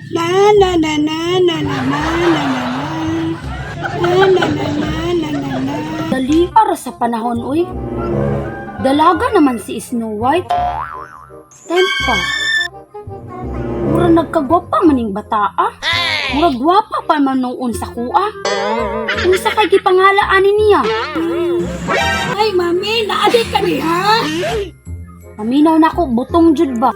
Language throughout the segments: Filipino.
Na na na na na na na na na na. Na na na na na na na. Dali para sa panahon, uy. Dalaga naman si Snow White. Tempa. Mura nagkagwapa maning bata, ah. Mura gwapa pa man noon sa kuha. Unsa kay gipangalaan niya? Ay, mami, naadi ka niya. Paminaw na ko, butong jud ba?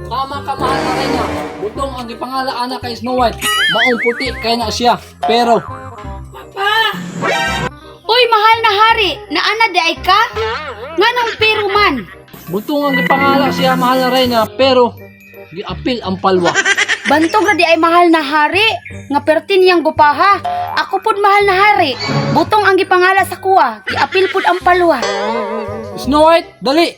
Tama ka, mahal na rin niya. Butong ang ipangala anak kay Snow White. Maong puti kaya na siya. Pero, Papa, Uy, mahal na hari, naana day ka? Nganong pero man? butong ang ipangala siya, mahal na rin niya. Pero, giapil ang palwa. Bantog na di ay mahal na hari, nga pertin yang gupaha. Ako pud mahal na hari, butong ang gipangala sa kuha, giapil pud ang palwa. Snow White, dali!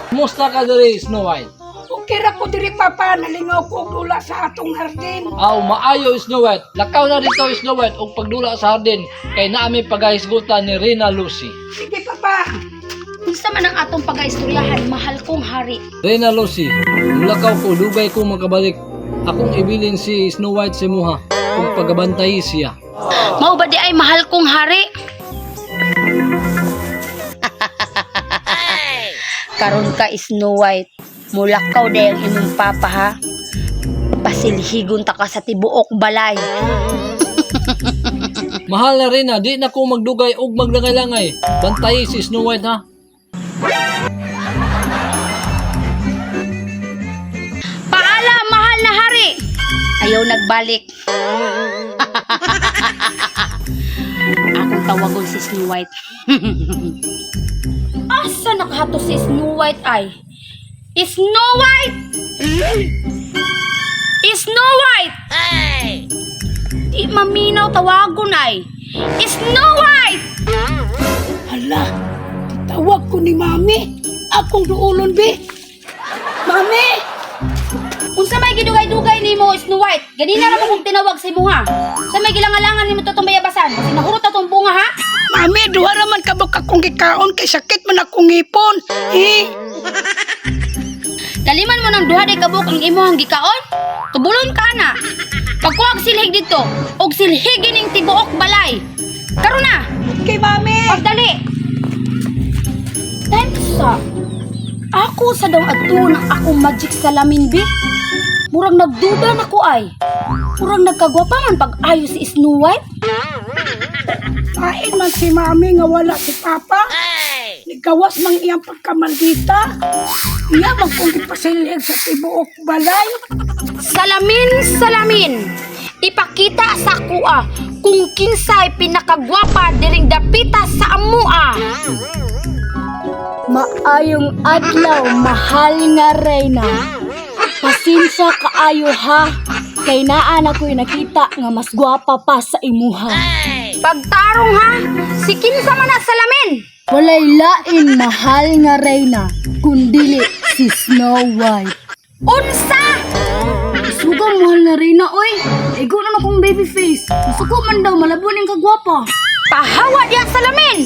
Kumusta ka dali, Snow White? okay ra ko diri papa, nalingaw ko og dula sa atong hardin. Aw, maayo, Snow White. Lakaw na dito, Snow White, og pagdula sa hardin. Kay naami pagahisgutan ni Rina Lucy. Sige papa. Unsa man ang atong pagaistoryahan, mahal kong hari. Rina Lucy, mulakaw ko, dugay ko makabalik. Akong ibilin si Snow White si Muha kung pagabantay siya. Mao ba di ay mahal kong hari? Karon ka Snow White, mulakaw day ang imong papa ha. Pasilhigon ta ka sa tibuok balay. Mahal na Rina, di na ko magdugay og maglangay-langay. Bantay si Snow White ha. Paalam, mahal na hari. Ayaw nagbalik. Akong tawagon si Snow White. Asa nakahato si Snow White ay? Snow White! Snow White! Di maminaw tawagon ay. Snow White! Hala, tawag ko ni mami. Akong duulon bi. Mami, Unsa may gidugay-dugay nimo Snow White? Ganina ra mo kong tinawag sa imo ha. Sa may gilangalangan nimo totong bayabasan. Sinahurot atong bunga ha. mami, duha ra man kabuk akong gikaon kay sakit man akong ngipon. Daliman mo ng duha day kabuk ang imong gikaon. Tubulon ka na. Pagkuha silhig dito, og silhig ning tibuok balay. Karon na, Okay, mami. pagdali. Tensa. Ako sa daw adto ng akong magic salamin bi. Murag nagduda na ko ay. Murag nagkagwapa man pag-ayo si Snow White. Kain man si mami nga wala si papa. Nagawas mang iyang pagkamaldita. Iya man kong ipasilig sa tibuok balay. Salamin, ipakita sa kuha kung kinsay pinakagwapa diring dapita sa amua. Maayong adlaw, mahal nga Reyna. Pasensya kaayo ha, kay naan ako'y nakita nga mas gwapa pa sa imuha. Pagtarong ha, si kinsa man at salamin. Walay lain mahal nga Reyna, kundili si Snow White. Unsa? Sugang mahal na Reyna, oy. Ego naman kong baby face. Masuko man daw, malabo ning kagwapa. Pahawa diyan salamin.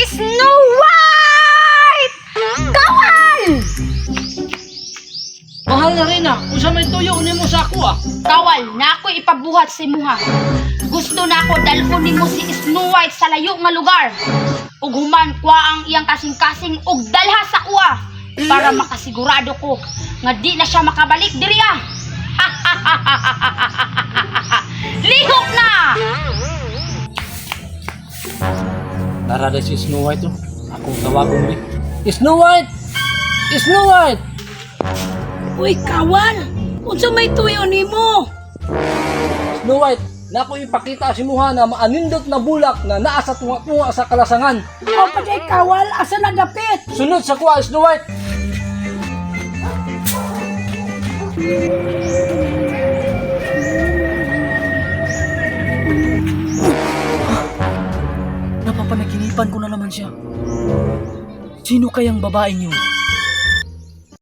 Snow White! Kawan! Mahal na Rina, unsa may tuyo nimo sa ako ah. Kawal, na ako'y ipabuhat si Muha. Gusto na ako dalhon nimo si Snow White sa layo nga lugar. Ug human kwa ang iyang kasing-kasing ug dalha sa kuha para makasigurado ko nga di na siya makabalik diri ah. Lihok na! Narada si Snow White oh. Akong tawagon ni. Snow White! Snow White! Uy, kawan. Unsa may tuyo nimo? Snow White, nako ipakita si Muha na maanindot na bulak na naa sa tunga-tunga sa kalasangan. O paday kawal, asa nagapit? Sunod sa kuha, Snow White. Napapanaginipan ko na naman siya. Sino kayang babaeng yun?